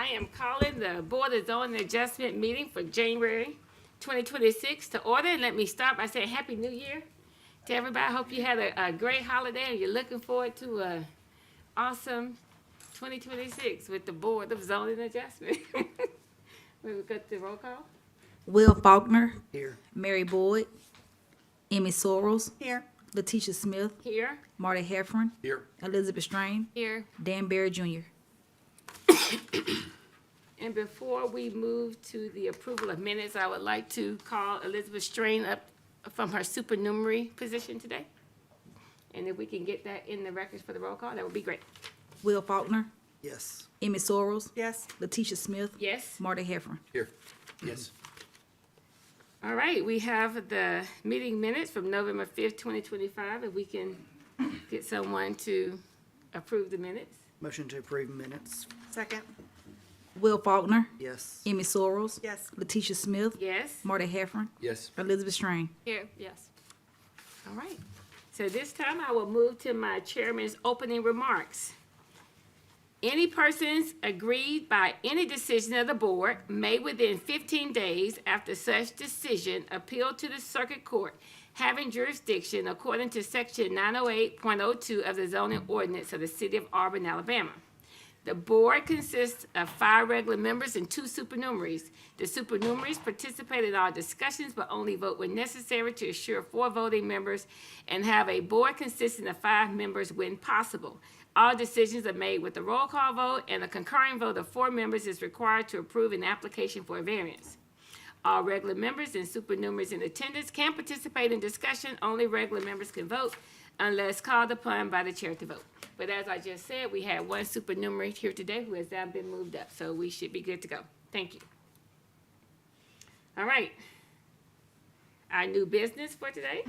I am calling the Board of Zoning Adjustment meeting for January 2026 to order. And let me start by saying Happy New Year to everybody. I hope you had a great holiday and you're looking forward to a awesome 2026 with the Board of Zoning Adjustment. We will go to the roll call. Will Faulkner, Here. Mary Boyd, Emmy Sorrells, Here. Letitia Smith, Here. Marty Heffron, Here. Elizabeth Strain, Here. Dan Barry Jr. And before we move to the approval of minutes, I would like to call Elizabeth Strain up from her supernumerary position today. And if we can get that in the records for the roll call, that would be great. Will Faulkner, Yes. Emmy Sorrells, Yes. Letitia Smith, Yes? Marty Heffron. Here. Yes. All right, we have the meeting minutes from November 5th, 2025. If we can get someone to approve the minutes. Motion to approve minutes. Second. Will Faulkner, Yes. Emmy Sorrells, Yes. Letitia Smith, Yes? Marty Heffron, Yes. Elizabeth Strain. Here, yes. All right. So this time I will move to my chairman's opening remarks. Any persons agreed by any decision of the board may within 15 days after such decision appeal to the circuit court having jurisdiction according to section 908.02 of the zoning ordinance of the city of Auburn, Alabama. The board consists of 5 regular members and 2 supernumeraries. The supernumeraries participate in all discussions but only vote when necessary to assure 4 voting members and have a board consisting of 5 members when possible. All decisions are made with a roll call vote, and a concurring vote of 4 members is required to approve an application for a variance. All regular members and supernumeraries in attendance can participate in discussion. Only regular members can vote unless called upon by the chair to vote. But as I just said, we had 1 supernumerary here today who has now been moved up, so we should be good to go. Thank you. All right. Our new business for today,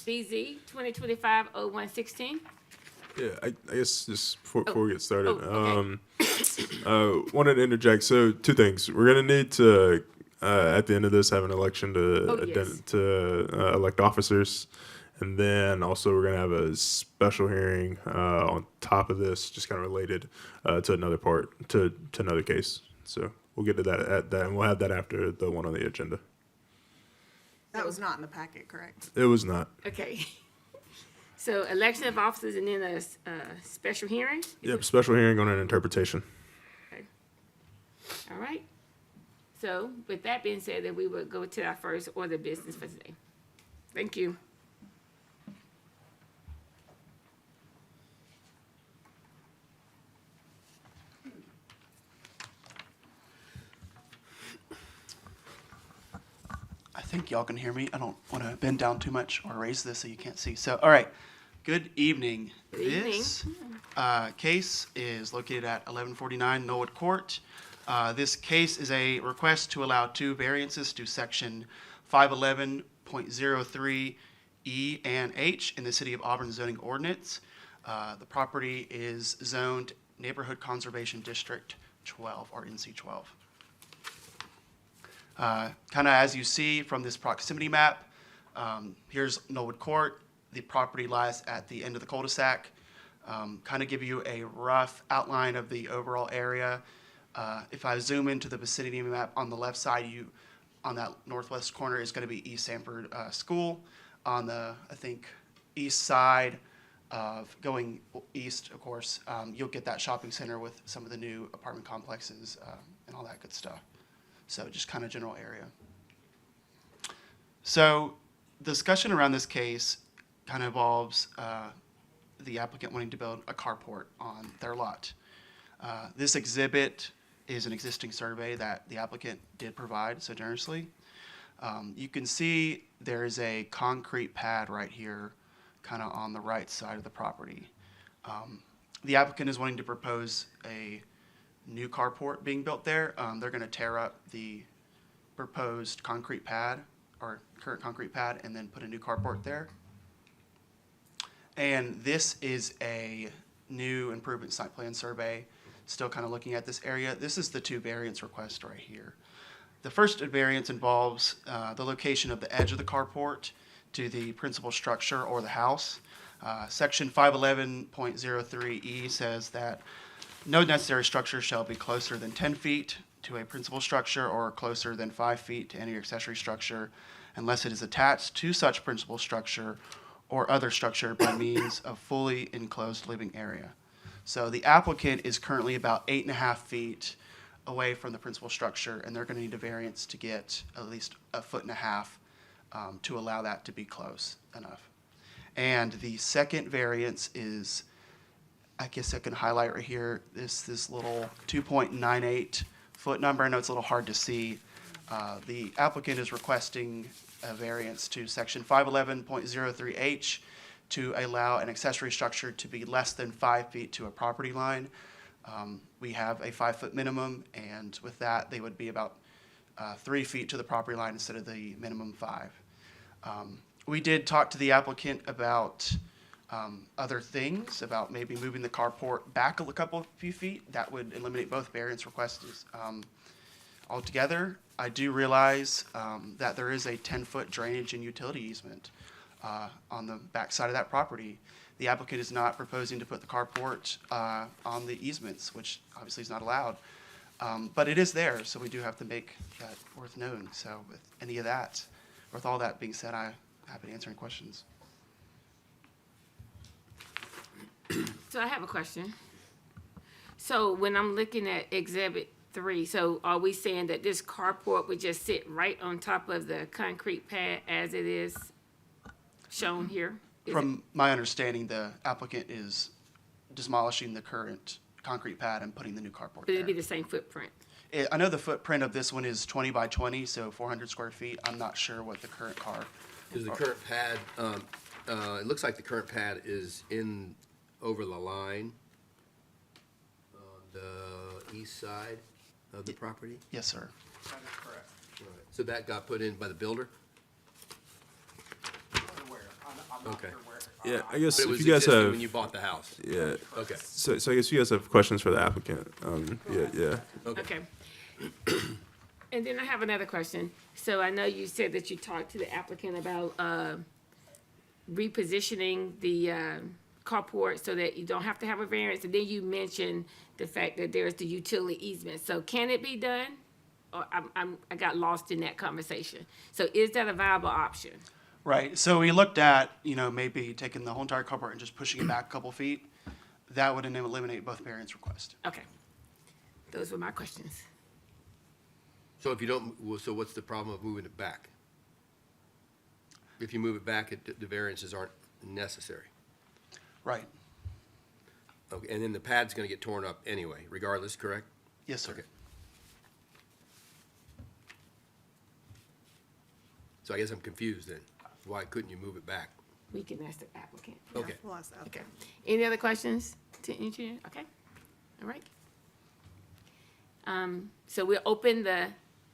BZ 2025-0116. Yeah, I guess just before we get started, Oh, wanted to interject. So 2 things. We're gonna need to at the end of this have an election to Oh, yes. elect officers, and then also we're gonna have a special hearing on top of this, just kind of related to another case. So we'll get to that at that, and we'll have that after the one on the agenda. That was not in the packet, correct? It was not. Okay. So election of officers and then a special hearing? Yep, special hearing on an interpretation. Okay. All right. So with that being said, then we will go to our first order of business for today. Thank you. I think y'all can hear me. I don't want to bend down too much or raise this so you can't see. So, all right. Good evening. Good evening. This case is located at 1149 Norwood Court. This case is a request to allow 2 variances to section 511.03 E and H in the City of Auburn zoning ordinance. The property is zoned Neighborhood Conservation District 12 or NC 12. Kind of as you see from this proximity map, here's Norwood Court. The property lies at the end of the cul-de-sac. Kind of give you a rough outline of the overall area. If I zoom into the vicinity map on the left side, on that northwest corner is going to be East Sanford School. On the, I think, east side of going east, of course, you'll get that shopping center with some of the new apartment complexes and all that good stuff. So just kind of general area. So discussion around this case kind of involves the applicant wanting to build a carport on their lot. This exhibit is an existing survey that the applicant did provide so generously. You can see there is a concrete pad right here kind of on the right side of the property. The applicant is wanting to propose a new carport being built there. They're going to tear up the proposed concrete pad or current concrete pad and then put a new carport there. And this is a new improvement site plan survey, still kind of looking at this area. This is the 2 variance requests right here. The first variance involves the location of the edge of the carport to the principal structure or the house. Section 511.03E says that No necessary structure shall be closer than 10 feet to a principal structure or closer than 5 feet to any accessory structure unless it is attached to such principal structure or other structure by means of fully enclosed living area. So the applicant is currently about 8.5 feet away from the principal structure, and they're going to need a variance to get at least 1.5 feet to allow that to be close enough. And the second variance is, I guess I can highlight right here, this little 2.98 foot number. I know it's a little hard to see. The applicant is requesting a variance to section 511.03H to allow an accessory structure to be less than 5 feet to a property line. We have a 5-foot minimum, and with that, they would be about 3 feet to the property line instead of the minimum 5. We did talk to the applicant about other things, about maybe moving the carport back a few feet. That would eliminate both variance requests altogether. I do realize that there is a 10-foot drainage and utility easement on the back side of that property. The applicant is not proposing to put the carport on the easements, which obviously is not allowed. But it is there, so we do have to make that worth known. So with any of that, with all that being said, I'm happy to answer any questions. So I have a question. So when I'm looking at Exhibit 3, so are we saying that this carport would just sit right on top of the concrete pad as it is shown here? Is From my understanding, the applicant is demolishing the current concrete pad and putting the new carport But it'd be there. the same footprint? I know the footprint of this one is 20 by 20, so 400 square feet. I'm not sure what the current car. Is the current pad, it looks like the current pad is in, over the line on the east side of the property? Yes, sir. Right. So that got put in by the builder? Okay. Yeah, I guess But it if was you guys existing have, when you bought the house? yeah, Okay, so I guess you guys have questions for the applicant. Yeah. okay. Okay. And then I have another question. So I know you said that you talked to the applicant about repositioning the carport so that you don't have to have a variance, and then you mentioned the fact that there's the utility easement. So can it be done? Or I got lost in that conversation. So is that a viable option? Right. So we looked at, maybe taking the whole entire carport and just pushing it back a couple feet. That would eliminate both variance requests. Okay. Those were my questions. So if you don't, well, so what's the problem of moving it back? If you move it back, the variances aren't necessary. Right. Okay, and then the pad's gonna get torn up anyway, regardless, correct? Yes, sir. Okay. So I guess I'm confused then. Why couldn't you move it back? We can ask the applicant. Okay. We'll ask that. Okay. Any other questions to engineer? Okay. All right. So we'll open the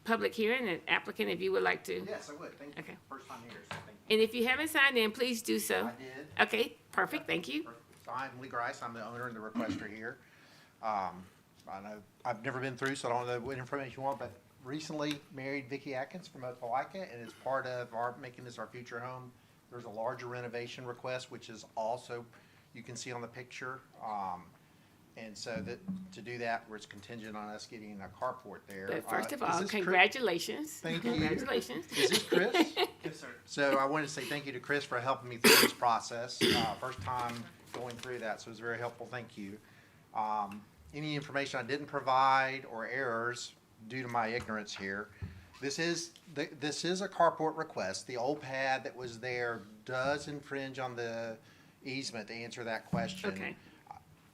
public hearing, and applicant, if you would like to. Yes, I would, thank you. Okay. First time here, so thank you. And if you haven't signed in, please do so. I did. Okay, perfect, thank you. So I'm Lee Grice, I'm the owner and the requester here. I know, I've never been through, so I don't know what information you want, but recently married Vicki Atkins from Opelika, and as part of our, making this our future home, there's a larger renovation request, which is also, you can see on the picture. And so that, to do that, where it's contingent on us getting a carport there. But first of Is all, this Chris? congratulations. Thank you. Congratulations. Is this Chris? Yes, sir. So I wanted to say thank you to Chris for helping me through this process. First time going through that, so it was very helpful. Thank you. Any information I didn't provide or errors due to my ignorance here, this is a carport request. The old pad that was there does infringe on the easement, to answer that question. Okay.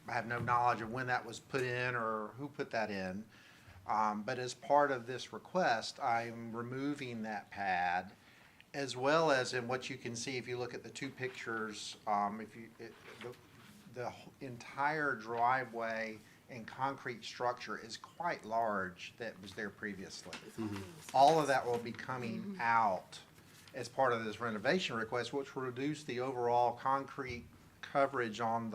I have no knowledge of when that was put in or who put that in. But as part of this request, I'm removing that pad, as well as in what you can see if you look at the two pictures, the entire driveway and concrete structure is quite large that was there previously. All of that will be coming out as part of this renovation request, which will reduce the overall concrete coverage on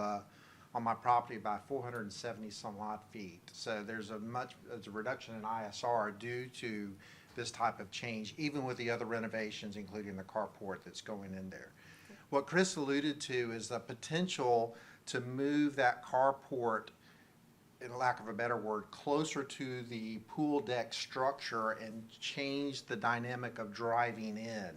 my property by 470 some odd feet. So there's a reduction in ISR due to this type of change, even with the other renovations, including the carport that's going in there. What Chris alluded to is the potential to move that carport in lack of a better word, closer to the pool deck structure and change the dynamic of driving in,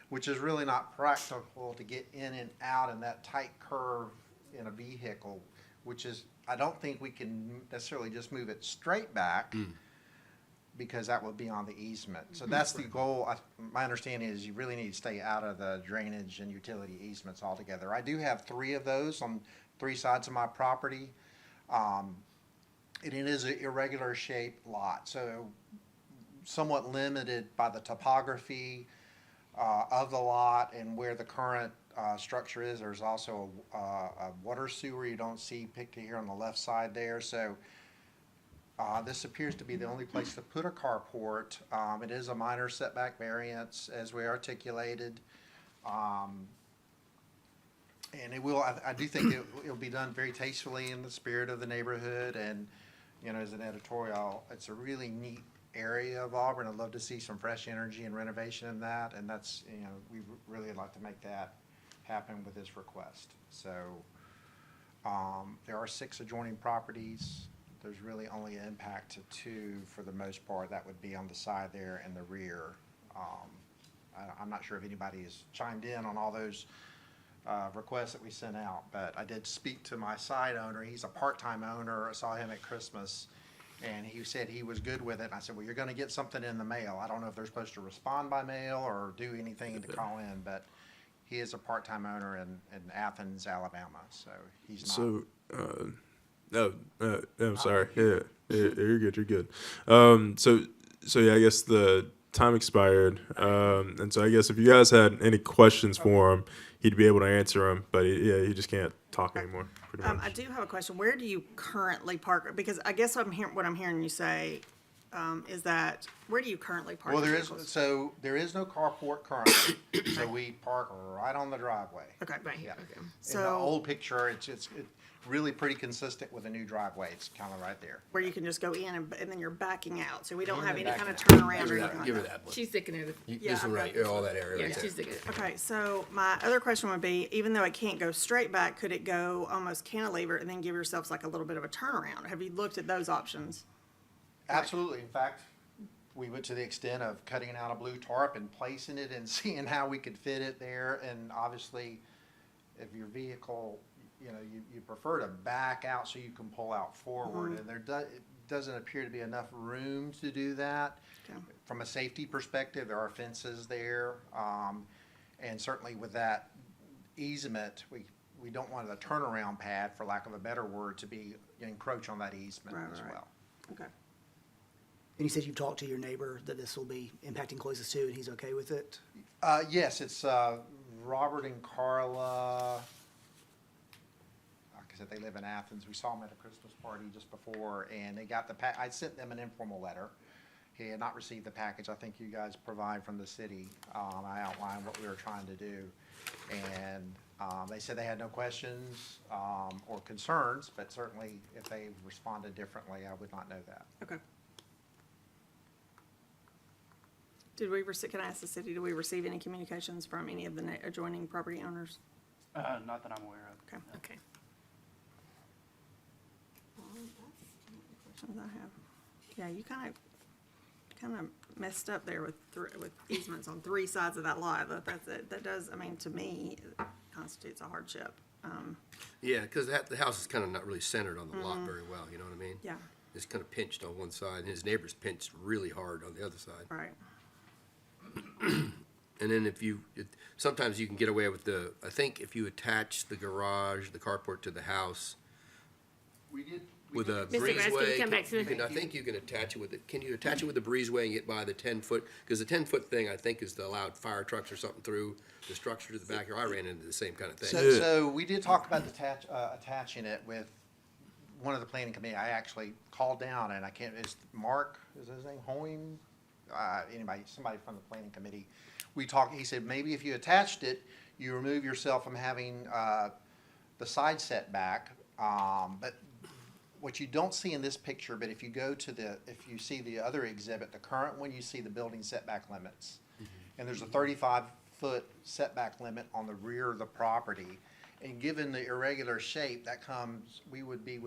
which is really not practical to get in and out in that tight curve in a vehicle, which is, I don't think we can necessarily just move it straight back because that would be on the easement. So that's the goal. My understanding is you really need to stay out of the drainage and utility easements altogether. I do have 3 of those on 3 sides of my property. It is an irregular shaped lot, so somewhat limited by the topography of the lot and where the current structure is. There's also a water sewer you don't see pictured here on the left side there. So this appears to be the only place to put a carport. It is a minor setback variance as we articulated. And it will, I do think it'll be done very tastefully in the spirit of the neighborhood. And, you know, as an editorial, it's a really neat area of Auburn. I'd love to see some fresh energy and renovation in that. And that's, you know, we really would like to make that happen with this request. So there are 6 adjoining properties. There's really only an impact to 2 for the most part. That would be on the side there and the rear. I'm not sure if anybody has chimed in on all those requests that we sent out, but I did speak to my side owner. He's a part-time owner. I saw him at Christmas, and he said he was good with it. And I said, well, you're going to get something in the mail. I don't know if they're supposed to respond by mail or do anything to call in, but he is a part-time owner in Athens, Alabama, so he's not. So, I'm sorry. Yeah, you're good. You're good. So yeah, I guess the time expired, and so I guess if you guys had any questions for him, he'd be able to answer them. But he just can't talk anymore. Pretty much. I do have a question. Where do you currently park? Because I guess what I'm hearing you say is that, where do you currently park? Well, your there is no carport currently, so we park right on the driveway. Okay. Right here, Yeah. okay. In the So- old picture, it's really pretty consistent with the new driveway. It's kind of right there. Where you can just go in and then you're backing out, so we don't In have and any kind of backing turnaround or anything like Give her that. that one. She's looking at it. Yeah, This one I've right, got all that area Yeah, right there. she's looking at it. Okay, so my other question would be, even though it can't go straight back, could it go almost cantilever and then give yourselves like a little bit of a turnaround? Have you looked at those options? Absolutely. In fact, we went to the extent of cutting out a blue tarp and placing it and seeing how we could fit it there. And obviously, if your vehicle, you know, you prefer to back out so you can pull out forward. And it doesn't appear to be enough room to do that. Okay. From a safety perspective, there are fences there. And certainly with that easement, we don't want the turnaround pad, for lack of a better word, to be encroach on that easement Right, as right. well. Okay. And you said you've talked to your neighbor that this will be impacting closest to, and he's okay with it? Yes, it's Robert and Carla. Like I said, they live in Athens. We saw them at a Christmas party just before, and they got the I sent them an informal letter. He had not received the package I think you guys provide from the city. I outlined what we were trying to do, and they said they had no questions or concerns, but certainly if they responded differently, I would not know that. Okay. Did we receive, can I ask the city, did we receive any communications from any of the adjoining property owners? Not that I'm aware of. Okay. Okay. Questions I have. Yeah, you kind of messed up there with easements on 3 sides of that lot. That does, I mean, to me, constitutes a hardship. Yeah, because the house is kind of not really centered on the lot very well, you know what I mean? Yeah, It's kind of pinched on one side, and his neighbor's pinched really hard on the other side. right. And then sometimes you can get away with I think if you attach the garage, the carport to the house We did. with a Mr. Grass, can you breezeway. come back to the- I think you can attach it with it. Can you attach it with the breezeway and get by the 10-foot? Because the 10-foot thing, I think, is to allow fire trucks or something through the structure to the backyard. I ran into the same kind of thing. So we did talk about attaching it with one of the planning committee. I actually called down, and I can't, is Mark, is his name Hoying? Somebody from the planning committee. We talked, he said, maybe if you attached it, you remove yourself from having the side setback. But what you don't see in this picture, but if you go to if you see the other exhibit, the current one, you see the building setback limits. And there's a 35-foot setback limit on the rear of the property. And given the irregular shape, we would be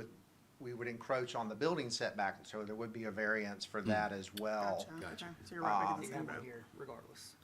we would encroach on the building setback, so there would be a variance for that as well. Gotcha. Okay. So you're right back in the You're same gonna boat. be here regardless.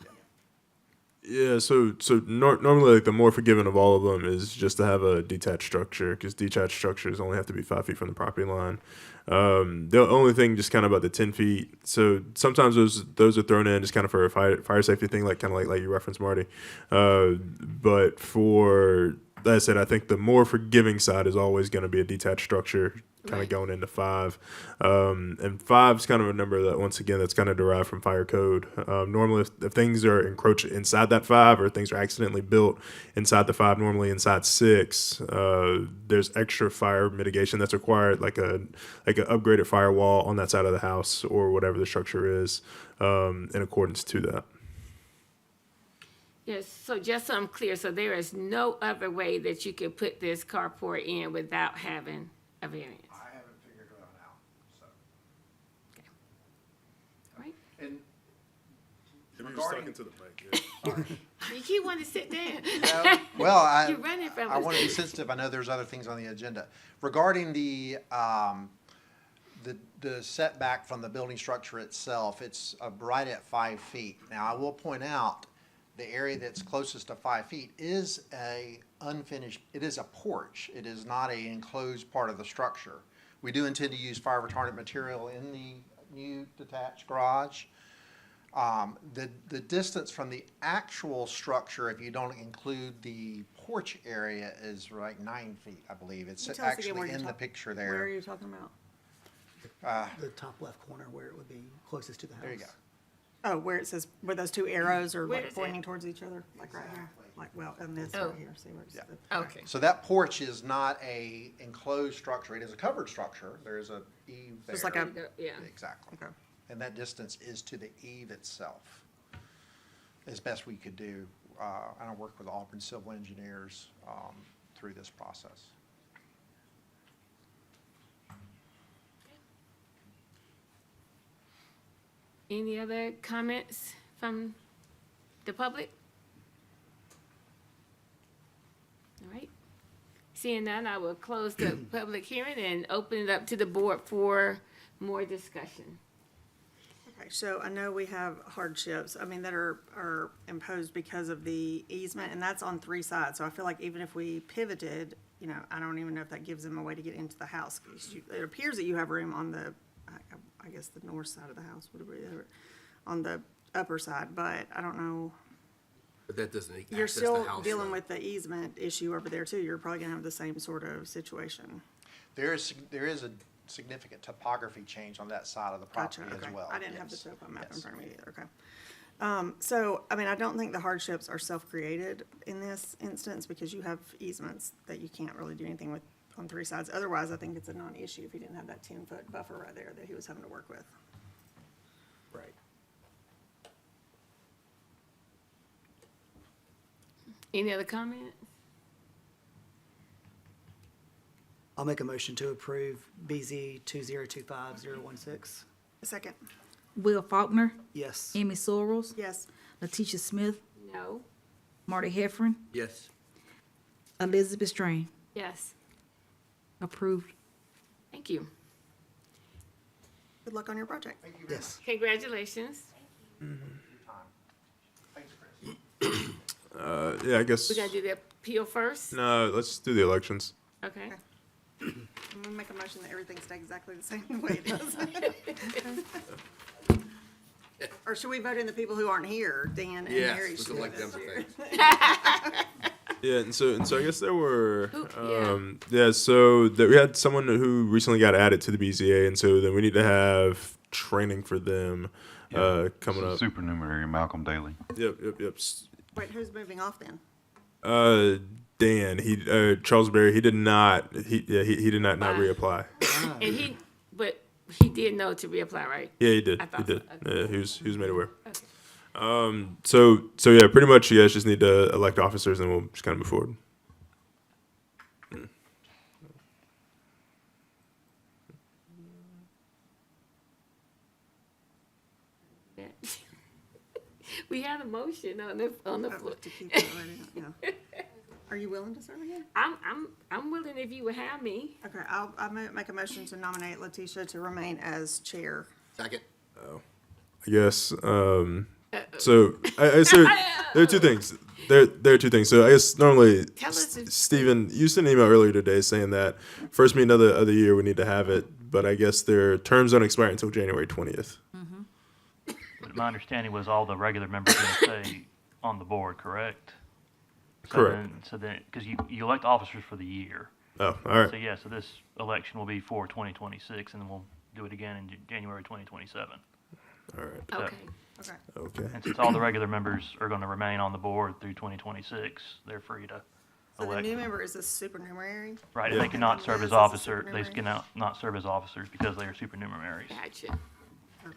Yeah, so normally like the more forgiving of all of them is just to have a detached structure, because detached structures only have to be 5 feet from the property line. The only thing just kind of about the 10 feet. So sometimes those are thrown in just kind of for a fire safety thing, like kind of like you referenced, Marty. But for that said, I think the more forgiving side is always going to be a detached structure, kind Right. of going into 5. And 5 is kind of a number that, once again, that's kind of derived from fire code. Normally, if things are encroached inside that 5, or things are accidentally built inside the 5, normally inside 6, there's extra fire mitigation that's required, like an upgraded firewall on that side of the house or whatever the structure is, in accordance to that. Yes, so just so I'm clear, so there is no other way that you could put this carport in without having a variance? I haven't figured it out, so. Right? And talking to the mic. You keep wanting to sit down. well, You're running from I us. want to be sensitive. I know there's other things on the agenda. Regarding the setback from the building structure itself, it's right at 5 feet. Now, I will point out, the area that's closest to 5 feet is it is a porch. It is not a enclosed part of the structure. We do intend to use fire retardant material in the new detached garage. The distance from the actual structure, if you don't include the porch area, is like 9 feet, I believe. It's Can you tell us again actually where you're in the talking- picture Where are there. you talking about? The top left corner where it would be closest to the house. There you go. Oh, where it says, where those two arrows are Where like is pointing it? towards each other, like right here? Like, well, and this Oh. right here, see where it's. Yeah. Okay. So that porch is not a enclosed structure. It is a covered structure. There is a eave there. Just like a- Yeah. Exactly. Okay. And that distance is to the eave itself, as best we could do. And I work with Auburn Civil Engineers through this process. Any other comments from the public? All right. Seeing none, I will close the public hearing and open it up to the board for more discussion. Okay, so I know we have hardships, I mean, that are imposed because of the easement, and that's on 3 sides. So I feel like even if we pivoted, you know, I don't even know if that gives them a way to get into the house. 'Cause it appears that you have room on the, I guess, the north side of the house, whatever, on the upper side, but I don't know. But that doesn't You're access the still house. dealing though. with the easement issue over there too. You're probably gonna have the same sort of situation. There is a significant topography change on that side of the Gotcha, property as okay. well. I didn't have the Yes. topo map in Yes. front of me either, okay. So, I mean, I don't think the hardships are self-created in this instance because you have easements that you can't really do anything with on 3 sides. Otherwise, I think it's a non-issue if he didn't have that 10-foot buffer right there that he was having to work with. Right. Any other comments? I'll make a motion to approve BZ 2025016. A second. Will Faulkner, Yes. Amy Sorrells, Yes. Letitia Smith, No? Marty Heffron, Yes. Elizabeth Strain. Yes. Approved. Thank you. Good luck on your project. Yes. Congratulations. Thanks, Chris. Yeah, I guess. We gotta do the appeal first? No, let's do the elections. Okay. I'm gonna make a motion that everything stay exactly the same way it is. Or should we vote in the people who aren't here, Dan and Yes, Mary? we should can do elect them this for year. things. Yeah, and so I guess there were, Yeah. so that we had someone who recently got added to the BZA, and so then we need to have training for them coming up. Supernumerary Malcolm Daly. Yep. Wait, who's moving off then? Dan, Charles Berry, he did not not Wow. reapply. And but he did know to reapply, right? Yeah, he did. I He thought did. so. Okay. Yeah, he was made aware. Okay. So yeah, pretty much you guys just need to elect officers, and we'll just kind of move forward. Yeah. We had a motion on the floor. To keep it already, yeah. Are you willing to serve again? I'm willing if you would have me. Okay, I'll make a motion to nominate Letitia to remain as chair. Second. I guess. So there are two things. There are two things. So I guess normally, Tell us if- Stephen, you sent an email earlier today saying that first meeting of the year we need to have it, but I guess their terms don't expire until January 20th. But my understanding was all the regular members are going to stay on the board, correct? Correct. So then, because you elect officers for the year. Oh, all right. So yeah, so this election will be for 2026, and then we'll do it again in January 2027. All right. So- Okay. Okay. Okay. And since all the regular members are going to remain on the board through 2026, they're free to So the elect. new member is a supernumerary? Right, Yeah. and they cannot And serve Liz as is a officer, they supernumerary? cannot not serve as officers because they are supernumeraries. Gotcha.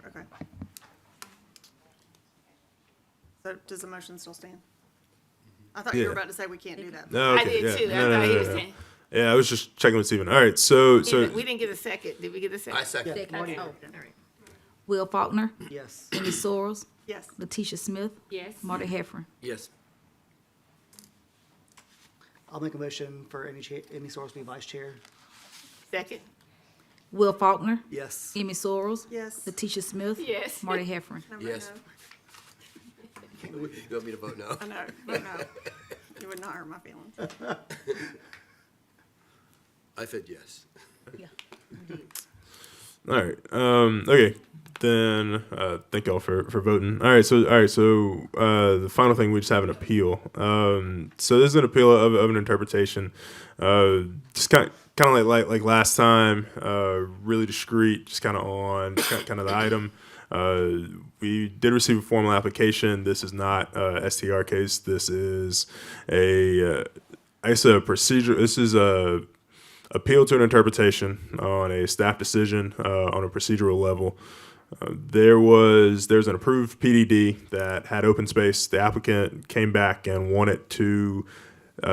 Okay. So does the motion still stand? I thought you Yeah. were about to say we can't do that. No, I okay. did Yeah. too. No, I no, thought he no, was no. saying. Yeah, I was just checking with Stephen. All right. So We didn't get a second. Did we get a second? I second. Yeah. Okay. Marty- Oh, all right. Will Faulkner, Yes. Amy Soros, Yes. Letitia Smith, Yes. Marty Heffron. Yes. I'll make a motion for Amy Soros to be vice chair. Second. Will Faulkner, Yes. Amy Soros, Yes. Letitia Smith, Yes. Marty Heffron. No, Yes. no. You want me to vote no? I know, but no. You would not hurt my feelings. I said yes. Yeah. All right. Okay. Then thank y'all for voting. All right. So the final thing, we just have an appeal. So this is an appeal of an interpretation. Just kind of like last time. Really discreet. Just kind of on kind of the item. We did receive a formal application. This is not a STR case. This is a procedure. This is a appeal to an interpretation on a staff decision on a procedural level. There's an approved PDD that had open space. The applicant came back and wanted to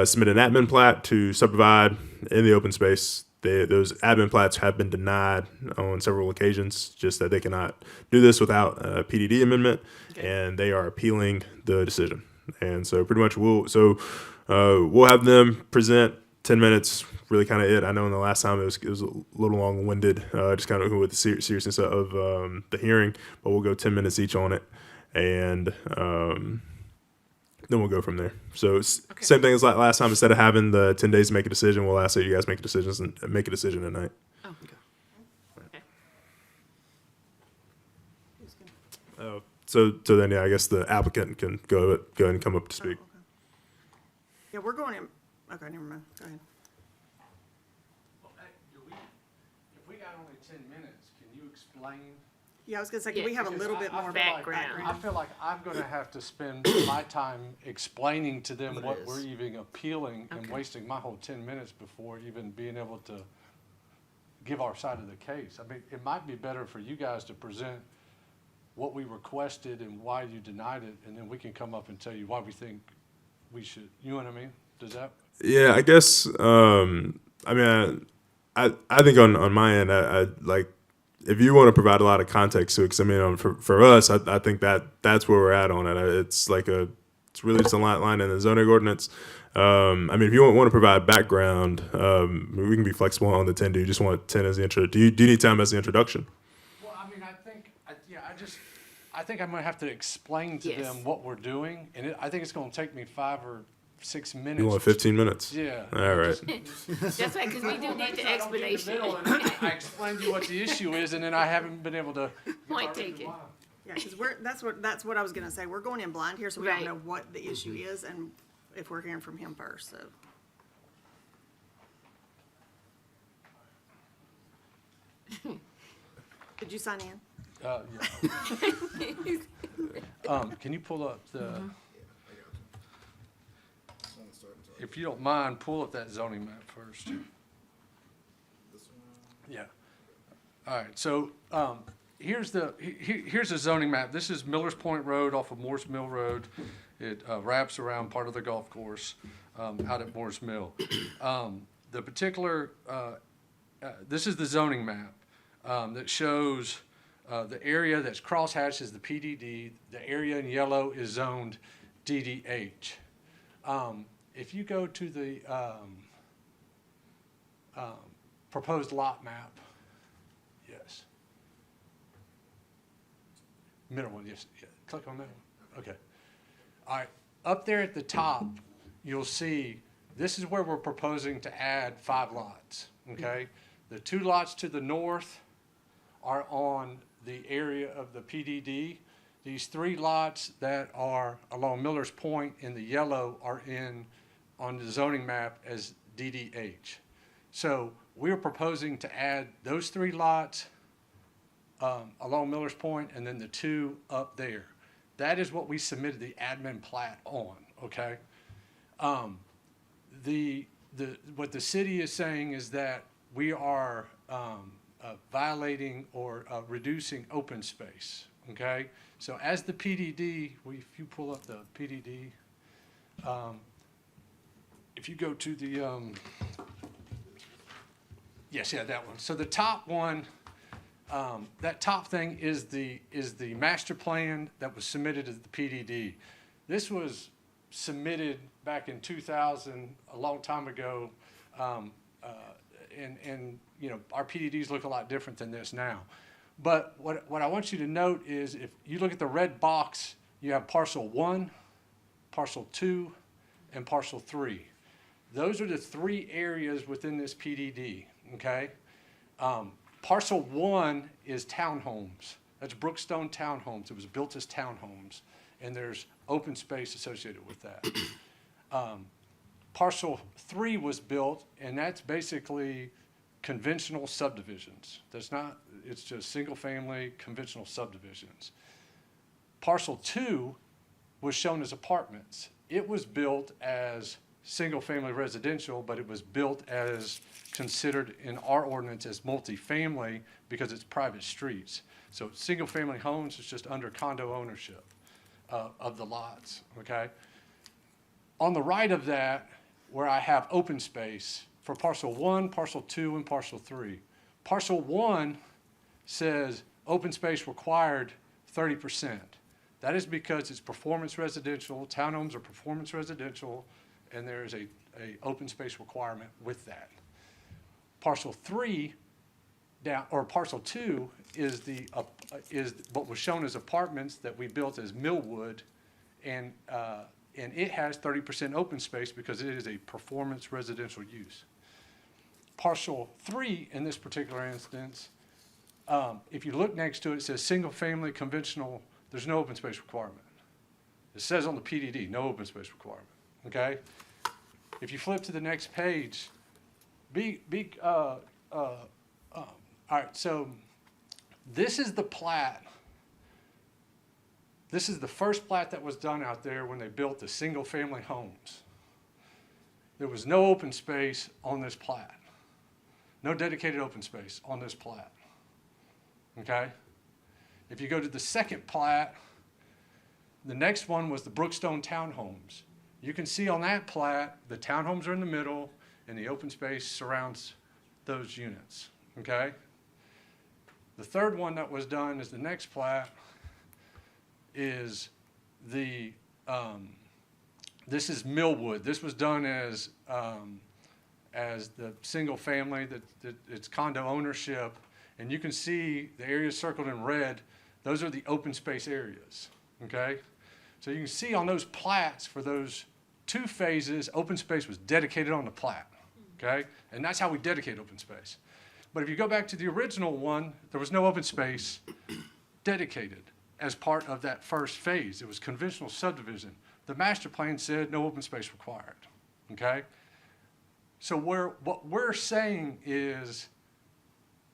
submit an admin plat to subdivide in the open space. Those admin plats have been denied on several occasions, just that they cannot do this without a PDD amendment, and they are appealing the decision. And so pretty much we'll have them present 10 minutes, really kind of it. I know in the last time it was a little long-winded, just kind of with the seriousness of the hearing, but we'll go 10 minutes each on it, and then we'll go from there. So same thing as last time. Instead of having the 10 days to make a decision, we'll ask that you guys make a decision tonight. Oh, okay. So then, yeah, I guess the applicant can go ahead and come up to speak. Yeah, we're going in, okay, never mind, go ahead. If we got only 10 minutes, can you explain? Yeah, I was gonna say, can Yeah, we have a Because little bit I more feel like- background. I feel like I'm gonna have to spend my time explaining to them What it what is. we're even appealing and Okay. wasting my whole 10 minutes before even being able to give our side of the case. I mean, it might be better for you guys to present what we requested and why you denied it, and then we can come up and tell you why we think we should, you know what I mean? Does that? Yeah, I guess. I mean, I think on my end, I like if you want to provide a lot of context to it. 'Cause I mean, for us, I think that's where we're at on it. It's it's really just a line in the zoning ordinance. I mean, if you want to provide background, we can be flexible on the 10. Do you just want 10 as the intro? Do you need time as the introduction? Well, I mean, I think I'm gonna have to explain to Yes. them what we're doing, and I think it's gonna take me 5 or 6 minutes. You want 15 minutes? Yeah. All right. That's right, because we do need the explanation. I explained to you what the issue is, and then I haven't been able to. Point taken. Yeah, because that's what I was gonna say, we're going in blind here, so we don't Right. know what the issue is, and if we're hearing from him first, so. Did you sign in? Yeah. Can you pull up the? If you don't mind, pull up that zoning map first. Yeah. All right, so, here's the zoning map. This is Millers Point Road off of Morse Mill Road. It, wraps around part of the golf course, out at Morse Mill. The particular, this is the zoning map, that shows, the area that's crosshatched is the PDD. The area in yellow is zoned DDH. if you go to the proposed lot map, yes. Middle one, yes, yeah. Click on that one, okay. All right, up there at the top, you'll see, this is where we're proposing to add 5 lots, okay? The 2 lots to the north are on the area of the PDD. These 3 lots that are along Miller's Point in the yellow are on the zoning map as DDH. So we're proposing to add those 3 lots along Miller's Point and then the 2 up there. That is what we submitted the admin plat on, okay? What the city is saying is that we are violating or reducing open space, okay? So as the PDD, if you pull up the PDD, if you go to the, yes, yeah, that one. So the top one, that top thing is the master plan that was submitted as the PDD. This was submitted back in 2000, a long time ago, and you know, our PDDs look a lot different than this now. But what I want you to note is if you look at the red box, you have parcel 1, parcel 2, and parcel 3. Those are the 3 areas within this PDD, okay? Parcel 1 is townhomes. That's Brookstone Townhomes. It was built as townhomes, and there's open space associated with that. Parcel 3 was built, and that's basically conventional subdivisions. It's just single-family conventional subdivisions. Parcel 2 was shown as apartments. It was built as single-family residential, but it was built as considered in our ordinance as multifamily because it's private streets. So single-family homes is just under condo ownership of the lots, okay? On the right of that, where I have open space for parcel 1, parcel 2, and parcel 3. Parcel 1 says open space required 30%. That is because it's performance residential, townhomes are performance residential, and there is a open space requirement with that. Parcel 3 or parcel 2 is what was shown as apartments that we built as Millwood, and it has 30% open space because it is a performance residential use. Parcel 3, in this particular instance, if you look next to it, it says single-family conventional, there's no open space requirement. It says on the PDD, no open space requirement, okay? If you flip to the next page, all right, so this is the plat. This is the first plat that was done out there when they built the single-family homes. There was no open space on this plat. No dedicated open space on this plat, okay? If you go to the second plat, the next one was the Brookstone Townhomes. You can see on that plat, the townhomes are in the middle and the open space surrounds those units, okay? The third one that was done is the next plat is this is Millwood. This was done as the single family, that it's condo ownership, and you can see the areas circled in red, those are the open space areas, okay? So you can see on those plats for those 2 phases, open space was dedicated on the plat, okay? And that's how we dedicate open space. But if you go back to the original one, there was no open space dedicated as part of that first phase. It was conventional subdivision. The master plan said no open space required, okay? So what we're saying is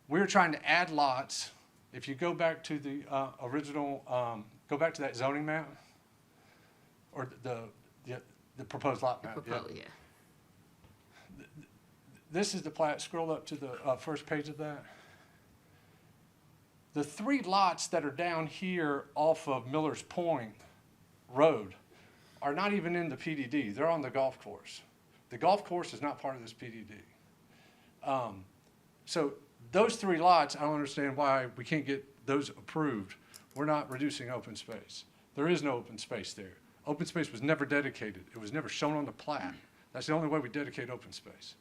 we're trying to add lots. If you go back to the original, go back to that zoning map or the proposed lot map. Yeah. This is the plat. Scroll up to the first page of that. The 3 lots that are down here off of Miller's Point Road are not even in the PDD. They're on the golf course. The golf course is not part of this PDD. So those 3 lots, I don't understand why we can't get those approved. We're not reducing open space. There is no open space there. Open space was never dedicated. It was never shown on the plat. That's the only way we dedicate open space.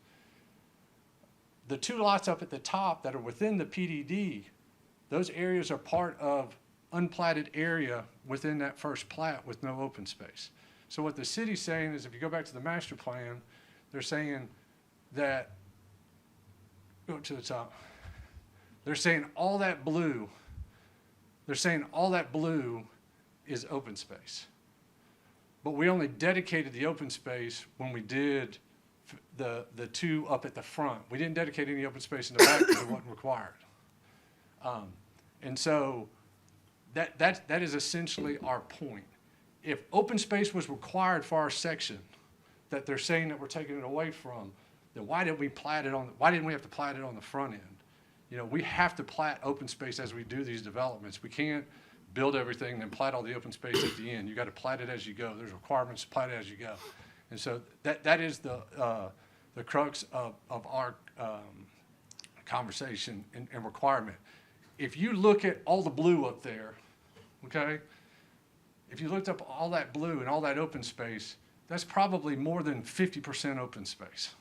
The 2 lots up at the top that are within the PDD, those areas are part of unplatted area within that first plat with no open space. So what the city's saying is, if you go back to the master plan, they're saying that, go to the top, they're saying all that blue is open space. But we only dedicated the open space when we did the 2 up at the front. We didn't dedicate any open space in the back because it wasn't required. And so that is essentially our point. If open space was required for our section that they're saying that we're taking it away from, then why didn't we have to plat it on the front end? You know, we have to plat open space as we do these developments. We can't build everything and then plat all the open space at the end. You got to plat it as you go. There's requirements to plat it as you go. And so that is the crux of our conversation and requirement. If you look at all the blue up there, okay, if you looked up all that blue and all that open space, that's probably more than 50% open space,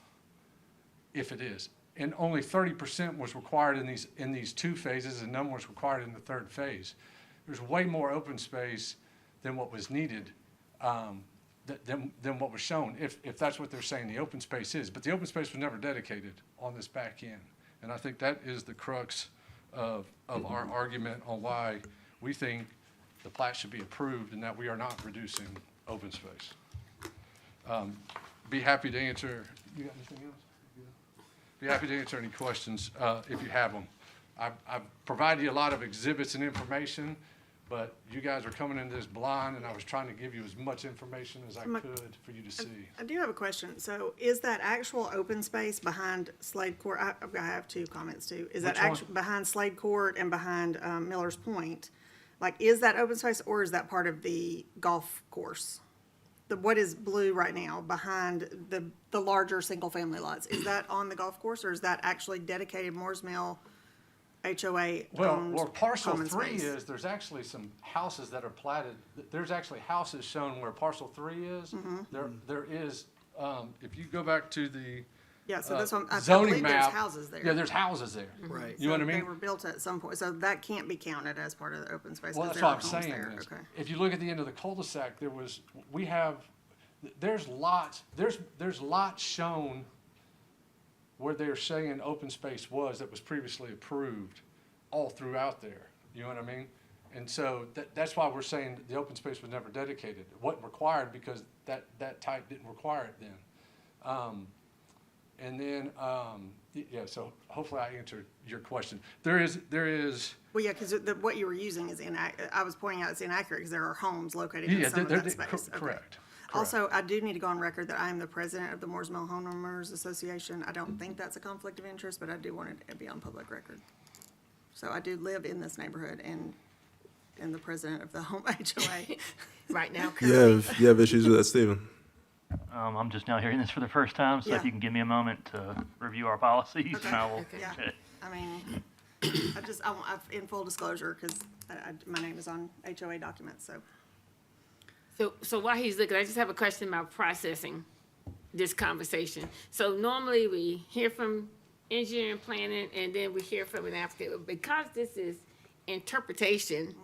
if it is. And only 30% was required in these 2 phases, and none was required in the 3rd phase. There's way more open space than what was needed, than what was shown, if that's what they're saying the open space is. But the open space was never dedicated on this back end. And I think that is the crux of our argument on why we think the plat should be approved and that we are not reducing open space. Be happy to answer, you got anything else? Be happy to answer any questions if you have them. I've provided you a lot of exhibits and information, but you guys are coming into this blind, and I was trying to give you as much information as I could for you to see. I do have a question. So is that actual open space behind Slade Court? I have 2 comments too. Is that Which one? actually behind Slade Court and behind Miller's Point? Like, is that open space or is that part of the golf course? What is blue right now behind the larger single-family lots? Is that on the golf course or is that actually dedicated Moores Mill HOA owned Well, parcel common 3 space? is, there's actually some houses that are platted. There's actually houses shown where parcel 3 is. There is, if you go back to the Yeah, so that's what, I zoning believe there's map. houses there. Yeah, there's houses there. Right. You know what I So mean? They were built at some point, so that can't be counted as part of the open space. Well, 'cause that's there what are I'm homes saying there. is, Okay. if you look at the end of the cul-de-sac, there's lots shown where they're saying open space that was previously approved all throughout there. You know what I mean? And so that's why we're saying the open space was never dedicated. It wasn't required because that type didn't require it then. So hopefully I answered your question. There is. Well, yeah, because what you were using is I was pointing out it's inaccurate because there are homes located Yeah, in some of they're- that space. Okay. correct. Also, I do need to go on record that I am the president of the Moores Mill Homeowners Association. I don't think that's a conflict of interest, but I do want it to be on public record. So I do live in this neighborhood and the president of the home HOA. Right now, You have issues with that, Stephen? I'm just now hearing this for the first time, so Yeah. if you can give me a moment to review our policies, Okay. and I will. Okay. Yeah, Okay. I mean, in full disclosure, because my name is on HOA documents, so. So while he's looking, I just have a question about processing this conversation. So normally we hear from engineering planning and then we hear from an applicant. But because this is interpretation,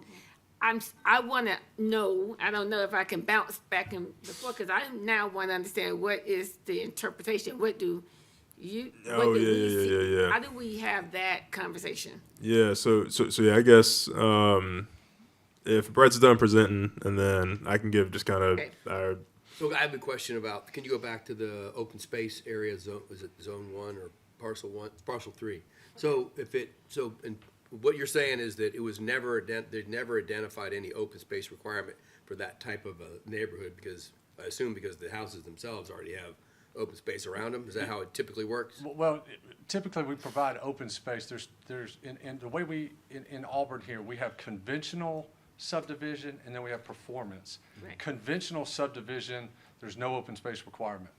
I want to know, I don't know if I can bounce back and forth, because I now want to understand what is the interpretation. What do you, what Oh, do yeah, we yeah, see? yeah, yeah, yeah. How do we have that conversation? Yeah, so yeah, I guess if Brett's done presenting, and then I can give just kind of Okay. our So I have a question about, can you go back to the open space area zone, is it zone 1 or parcel 1, parcel 3? And what you're saying is that it was they'd never identified any open space requirement for that type of a neighborhood because the houses themselves already have open space around them? Is that how it typically works? Well, typically we provide open space. There's in the way in Auburn here, we have conventional subdivision and then we have performance. Right. Conventional subdivision, there's no open space requirement.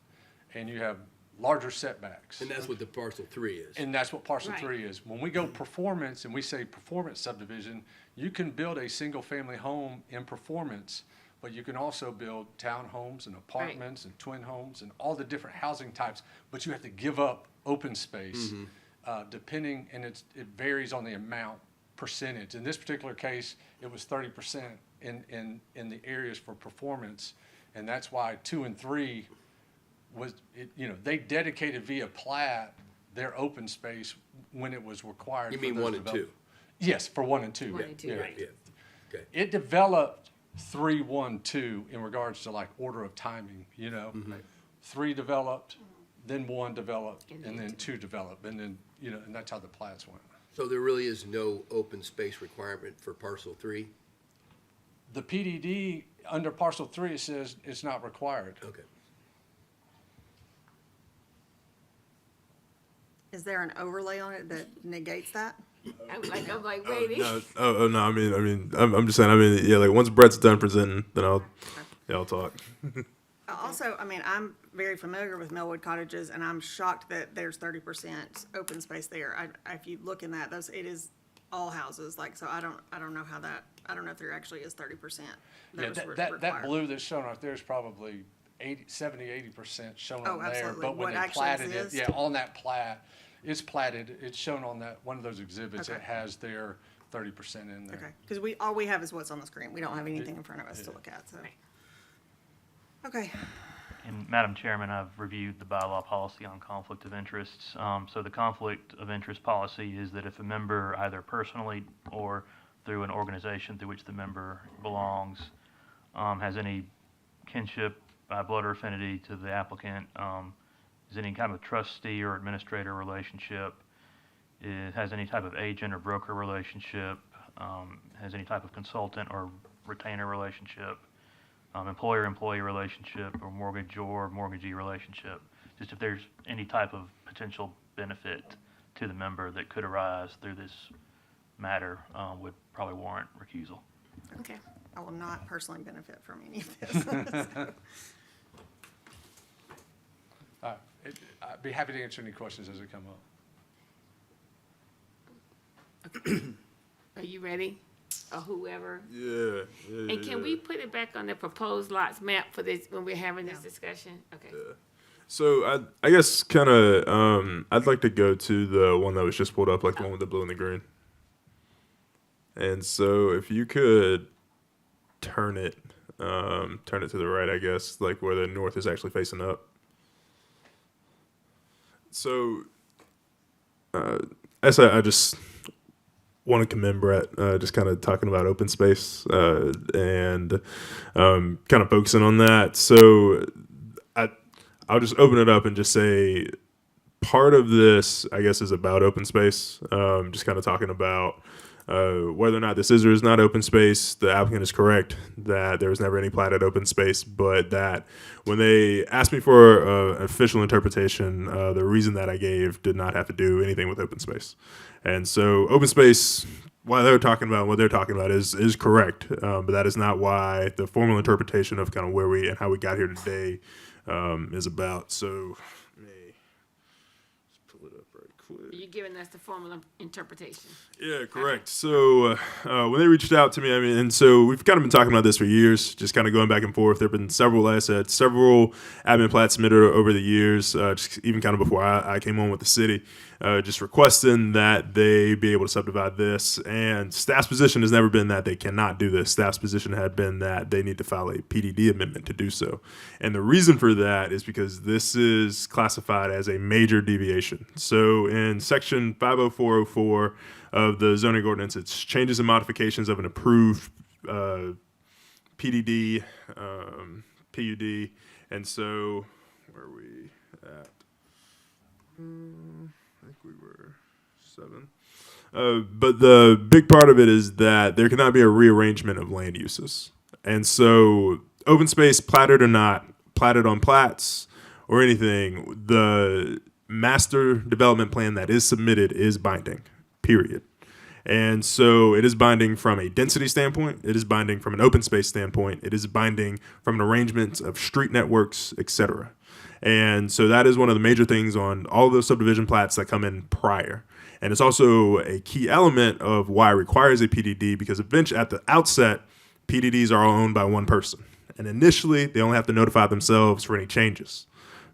And you have larger setbacks. And that's what the parcel 3 is. And that's what parcel Right. 3 is. When we go performance and we say performance subdivision, you can build a single-family home in performance, but you can also build townhomes and apartments and twin homes and all the different housing types, but you have to give up open space, depending, and it varies on the amount percentage. In this particular case, it was 30% in the areas for performance, and that's why 2 and 3 was, they dedicated via plat their open space when it was required. You for mean those 1 and 2? develop- Yes, for 1 and 2. 1 and 2, yeah. right. Yeah, okay. It developed 3, 1, 2 in regards to like order of timing, 3 developed, then 1 developed, and then 2 developed, and then, and that's how the plats went. So there really is no open space requirement for parcel 3? The PDD, under parcel 3, it says it's not required. Okay. Is there an overlay on it that negates that? I'm like, wait. No. I'm just saying. I mean, yeah. Like once Brett's done presenting, then I'll talk. Also, I mean, I'm very familiar with Millwood Cottages, and I'm shocked that there's 30% open space there. If you look in that, it is all houses, like, so I don't know how that, I don't know if there actually is 30% Yeah, that was that required. blue that's shown right there is probably 80% shown Oh, on there. absolutely. But when What they actually platted it, exists? yeah, on that plat, it's platted, it's shown on that, one of those exhibits that Okay. has their 30% in there. Okay, because all we have is what's on the screen. We don't have anything in front of us to look at, so. Okay, And Madam Chairman, I've reviewed the bylaw policy on conflict of interests. So the conflict of interest policy is that if a member, either personally or through an organization through which the member belongs, has any kinship by blood or affinity to the applicant, is any kind of trustee or administrator relationship, has any type of agent or broker relationship, has any type of consultant or retainer relationship, employer-employee relationship, or mortgagee relationship, just if there's any type of potential benefit to the member that could arise through this matter, would probably warrant recusal. Okay. I will not personally benefit from any of this. I'd be happy to answer any questions as they come up. Are you ready? Or whoever? Yeah. And can we put it back on the proposed lots map for this, when we're having this discussion? Okay. So I guess kind of I'd like to go to the one that was just pulled up, like the one with the blue and the green. And so if you could turn it to the right, I guess, like where the north is actually facing up. So I just want to commend Brett, just kind of talking about open space and kind of focusing on that. So I'll just open it up and just say part of this, I guess, is about open space. Just kind of talking about whether or not this is or is not open space. The applicant is correct that there was never any platted open space, but that when they asked me for an official interpretation, the reason that I gave did not have to do anything with open space. And so open space, what they're talking about is correct, but that is not why the formal interpretation of kind of where we and how we got here today is about. So let me just pull it up right quick. Are you giving us the formal interpretation? Yeah, correct. So when they reached out to me, I mean, and so we've kind of been talking about this for years, just kind of going back and forth. There have been several admin plats submitted over the years, just even kind of before I came on with the city, just requesting that they be able to subdivide this. And staff's position has never been that they cannot do this. Staff's position had been that they need to file a PDD amendment to do so. And the reason for that is because this is classified as a major deviation. So in section 50404 of the zoning ordinance, it's changes and modifications of an approved PDD, PUD. And so where are we at? I think we were 7. But the big part of it is that there cannot be a rearrangement of land uses. And so open space, platted or not, platted on plats or anything, the master development plan that is submitted is binding, period. And so it is binding from a density standpoint. It is binding from an open space standpoint. It is binding from an arrangement of street networks, etc. And so that is one of the major things on all of those subdivision plats that come in prior. And it's also a key element of why it requires a PDD, because eventually at the outset, PDDs are all owned by one person. And initially, they only have to notify themselves for any changes.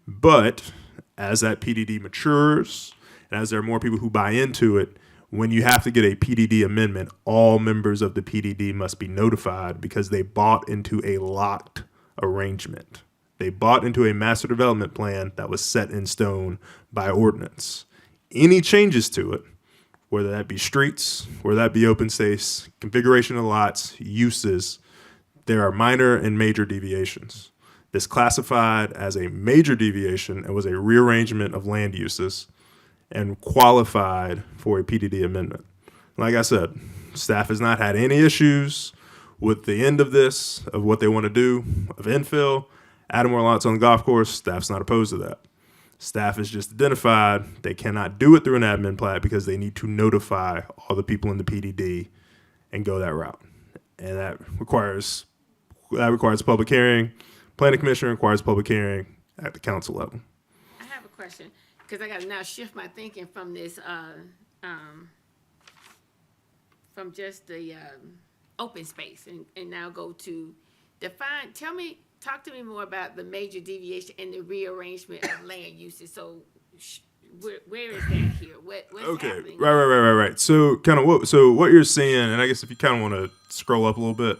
But as that PDD matures, and as there are more people who buy into it, when you have to get a PDD amendment, all members of the PDD must be notified because they bought into a locked arrangement. They bought into a master development plan that was set in stone by ordinance. Any changes to it, whether that be streets, whether that be open space, configuration of lots, uses, there are minor and major deviations. This classified as a major deviation and was a rearrangement of land uses and qualified for a PDD amendment. Like I said, staff has not had any issues with the end of this, of what they want to do, of infill, adding more lots on the golf course. Staff's not opposed to that. Staff has just identified they cannot do it through an admin plat because they need to notify all the people in the PDD and go that route. And that requires a public hearing. Planning Commission requires public hearing at the council level. I have a question, because I gotta now shift my thinking from this, from just the, open space and now go to talk to me more about the major deviation and the rearrangement of land uses. So where is that here? What's happening? Right. So what you're seeing, and I guess if you kind of want to scroll up a little bit,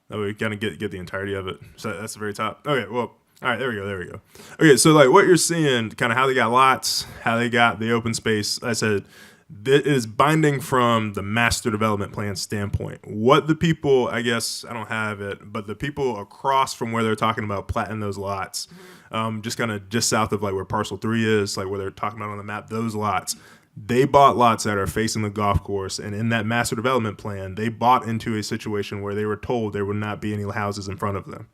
that way we kind of get the entirety of it. So that's the very top. Okay, well, all right, there we go. Okay, so like what you're seeing, kind of how they got lots, how they got the open space. I said that is binding from the master development plan standpoint. What the people, I guess I don't have it, but the people across from where they're talking about platting those lots, just south of like where parcel 3 is, like where they're talking about on the map, those lots. They bought lots that are facing the golf course, and in that master development plan, they bought into a situation where they were told there would not be any houses in front of them.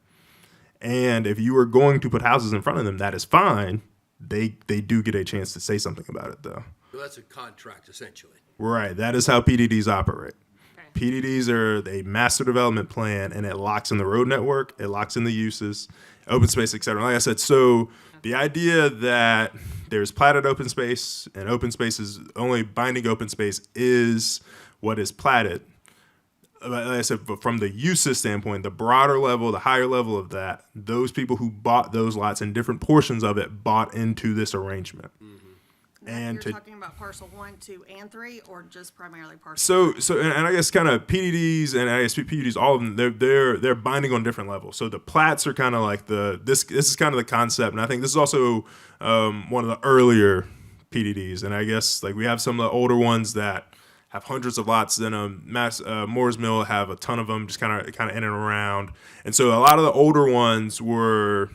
And if you were going to put houses in front of them, that is fine. They do get a chance to say something about it, though. So that's a contract, essentially. Right. That is how PDDs operate. PDDs are a master development plan, and it locks in the road network, it locks in the uses, open space, et cetera. Like I said, so the idea that there's platted open space and open space is only binding open space is what is platted. Like I said, from the uses standpoint, the broader level, the higher level of that, those people who bought those lots and different portions of it bought into this arrangement. And you're talking about parcel 1, 2, and 3, or just primarily parcel? And I guess kind of PDDs and I guess PUDs, all of them, they're binding on different levels. So the plats are kind of like this is kind of the concept, and I think this is also one of the earlier PDDs. And I guess like we have some of the older ones that have hundreds of lots in them. Moores Mill have a ton of them, just kind of in and around. And so a lot of the older ones were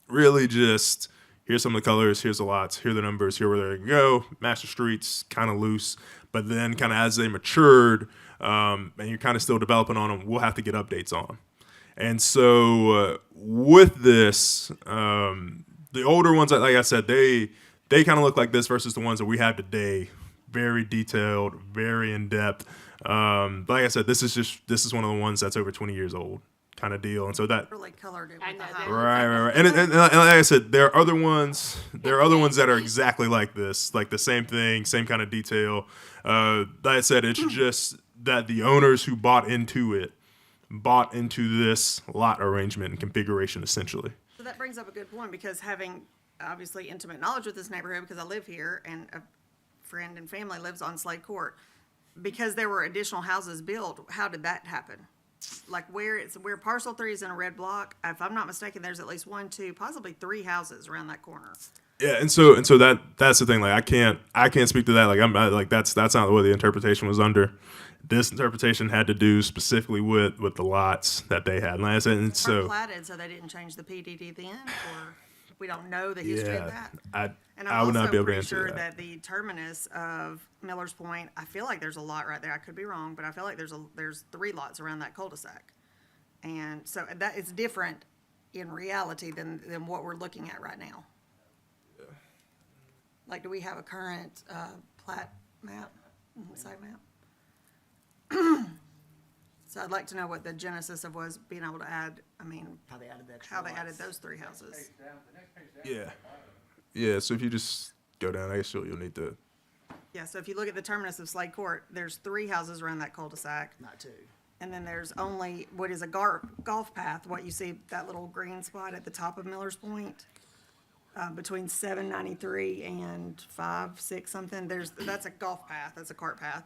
really just, here's some of the colors, here's the lots, here are the numbers, here where they can go. Master streets, kind of loose. But then kind of as they matured, and you're kind of still developing on them, we'll have to get updates on them. And so with this, the older ones, like I said, they kind of look like this versus the ones that we have today. Very detailed, very in-depth. Like I said, this is one of the ones that's over 20 years old. Kind of deal, and so that Really colored it I with the know that. highlight. right, and like I said, there are other ones. There are other ones that are exactly like this, like the same thing, same kind of detail. Like I said, it's just that the owners who bought into this lot arrangement and configuration, essentially. So that brings up a good point, because having obviously intimate knowledge with this neighborhood, because I live here and a friend and family lives on Slade Court, because there were additional houses built, how did that happen? Like where parcel 3 is in a red block, if I'm not mistaken, there's at least 1, 2, possibly 3 houses around that corner. Yeah, and so that's the thing. Like I can't speak to that. Like that's not what the interpretation was under. This interpretation had to do specifically with the lots that they had. And like I said, and Weren't so platted, so they didn't change the PDD then, or we don't know the history of yeah, that. And I I'm would not also be able to pretty answer sure that. that the terminus of Miller's Point, I feel like there's a lot right there. I could be wrong, but I feel like there's 3 lots around that cul-de-sac. And so that is different in reality than what we're looking at right now. Like, do we have a current plat map, site map? So I'd like to know what the genesis of was being able to add, How they added the extra how they lots. added those 3 houses. Yeah. So if you just go down, I guess you'll need to. Yeah, so if you look at the terminus of Slade Court, there's 3 houses around that cul-de-sac. Not 2. And then there's only what is a golf path, what you see, that little green spot at the top of Miller's Point, between 793 and 5, 6 something, that's a golf path, that's a cart path.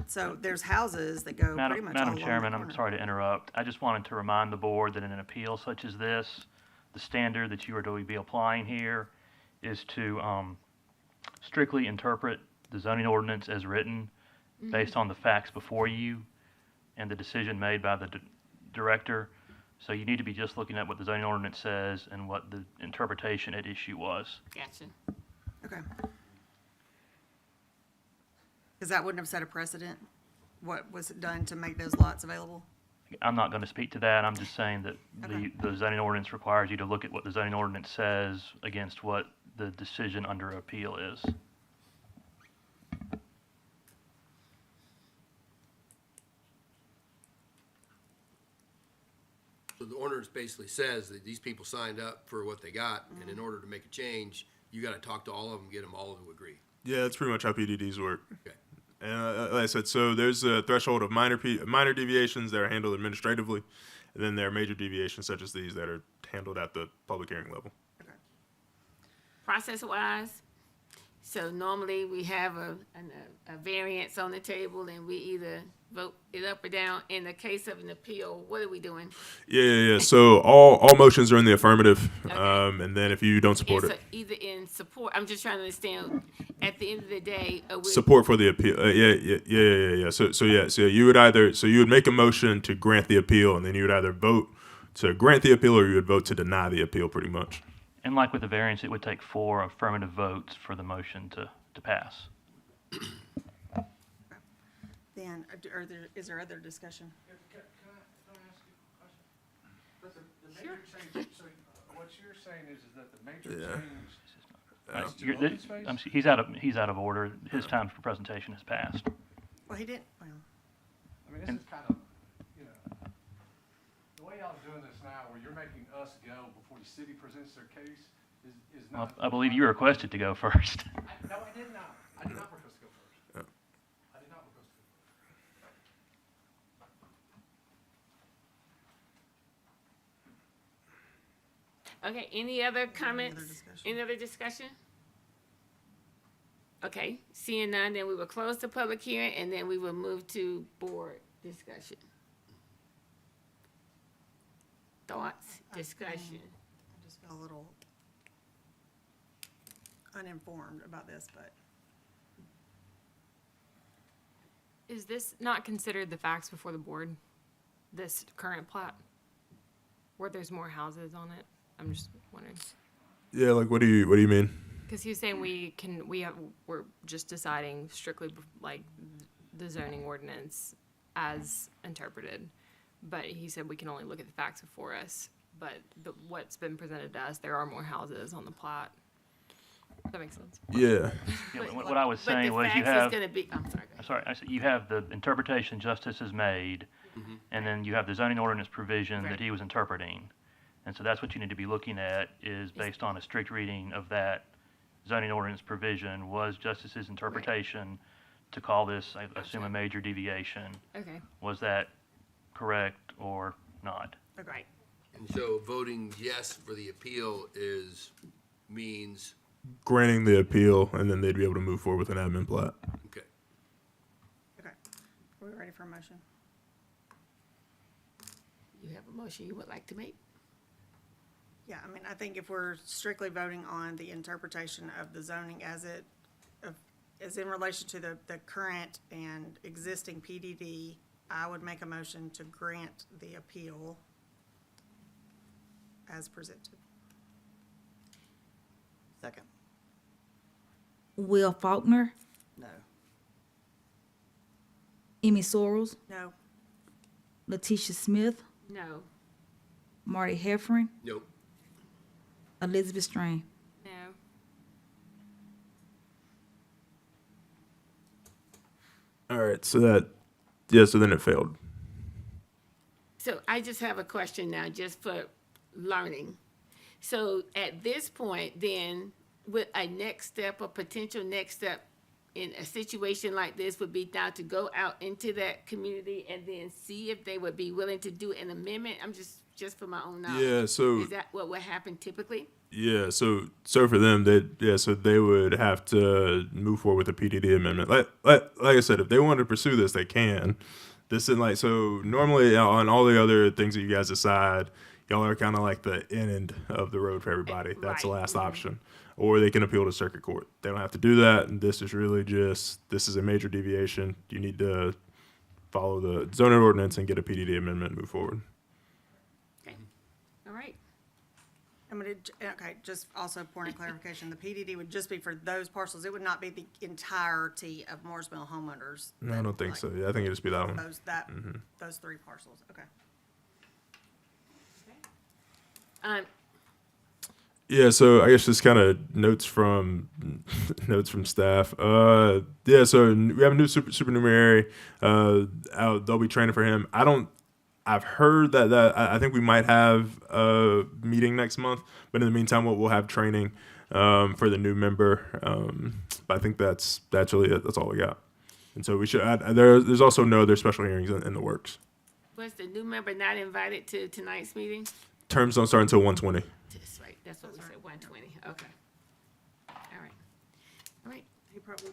So there's houses that go pretty much all Madam along the Chairman, I'm corner. sorry to interrupt. I just wanted to remind the board that in an appeal such as this, the standard that you are to be applying here is to strictly interpret the zoning ordinance as written based on the facts before you and the decision made by the director. So you need to be just looking at what the zoning ordinance says and what the interpretation at issue was. Gotcha. Okay. Because that wouldn't have set a precedent, what was done to make those lots available? I'm not going to speak to that. I'm just saying that Okay. the zoning ordinance requires you to look at what the zoning ordinance says against what the decision under appeal is. So the ordinance basically says that these people signed up for what they got, and in order to make a change, you gotta talk to all of them, get them all to agree. Yeah, that's pretty much how PDDs work. Okay. And like I said, so there's a threshold of minor deviations that are handled administratively, and then there are major deviations such as these that are handled at the public hearing level. Process-wise, so normally we have a variance on the table and we either vote it up or down. In the case of an appeal, what are we doing? Yeah. So all motions are in the affirmative, Okay. and then if you don't support It's it, either in support, I'm just trying to understand, at the end of the day, are we? support for the appeal. Yeah. So you would make a motion to grant the appeal, and then you would either vote to grant the appeal or you would vote to deny the appeal, pretty much. And like with the variance, it would take 4 affirmative votes for the motion to pass. Then, is there other discussion? Can I ask you a question? The major change, so what you're saying is that the major change is to You're- open space? He's out of order. His time for presentation has passed. Well, he didn't, well, I mean, this is kind of, you know, the way y'all doing this now, where you're making us go before the city presents their case, is Well, not. I believe you requested to go first. No, I did not. I did not request to go first. I did not request to go first. Okay, any other comments? discussion? Any other discussion? Okay, seeing none, then we will close the public hearing and then we will move to board discussion. Thoughts, discussion? I just feel a little uninformed about this, but Is this not considered the facts before the board, this current plat? Where there's more houses on it? I'm just wondering. Yeah, like what do you mean? Because he was saying we're just deciding strictly like the zoning ordinance as interpreted. But he said we can only look at the facts before us. But what's been presented to us, there are more houses on the plat. Does that make sense? Yeah. Yeah, what I was saying was you But the have. facts is gonna be, I'm sorry, go ahead. Sorry, I said you have the interpretation justice has made, and then you have the zoning ordinance provision Right. that he was interpreting. And so that's what you need to be looking at, is based on a strict reading of that zoning ordinance provision, was justice's interpretation to call this, I assume, a major deviation. Okay. Was that correct or not? Right, And so voting yes for the appeal means, Granting the appeal, and then they'd be able to move forward with an admin plat. okay. okay. Are we ready for a motion? you have a motion you would like to make? Yeah, I mean, I think if we're strictly voting on the interpretation of the zoning as in relation to the current and existing PDD, I would make a motion to grant the appeal as presented. Second. Will Faulkner, No. Emmy Sorrells, No, Letitia Smith, No, Marty Heffron, Nope. Elizabeth Strain. No. All right. So then it failed. so I just have a question now, just for learning. So at this point, then, with a next step, a potential next step, in a situation like this would be now to go out into that community and then see if they would be willing to do an amendment? I'm just for my own knowledge. Yeah, so Is that what would happen typically? yeah, so for them, they would have to move forward with a PDD amendment. Like I said, if they want to pursue this, they can. This is like, so normally on all the other things that you guys decide, y'all are kind of like the end of the road for everybody. That's the Right. last option. Or they can appeal to circuit court. They don't have to do that. And this is really just, this is a major deviation. You need to follow the zoning ordinance and get a PDD amendment and move forward. Okay. All right. Okay, just also point of clarification, the PDD would just be for those parcels, it would not be the entirety of Moore's Mill homeowners? No, I that, don't think like, so. Yeah, I think it'd just be that one. Those 3 parcels, okay. Yeah, so I guess just kind of notes from staff. Yeah, so we have a new supernumerary. They'll be training for him. I've heard that I think we might have a meeting next month, but in the meantime, we'll have training for the new member. But I think that's really it. That's all we got. And so we should add. There's also no other special hearings in the works. Was the new member not invited to tonight's meeting? Terms don't start until 120. That's right. That's what we said, 120. Okay. All right. All right. He probably,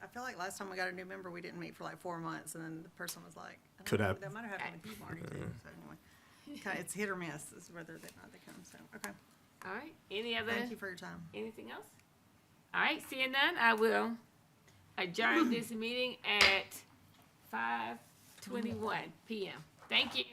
I feel like last time we got a new member, we didn't meet for like 4 months, and then the person was like, I don't Could know, happen. that might have happened with you, Marty, too, so anyway. It's hit or miss, is whether they come, so, okay. All right. Any other? Thank you for your time. Anything else? All right. Seeing none, I will adjourn this meeting at 5:21 p.m. Thank you.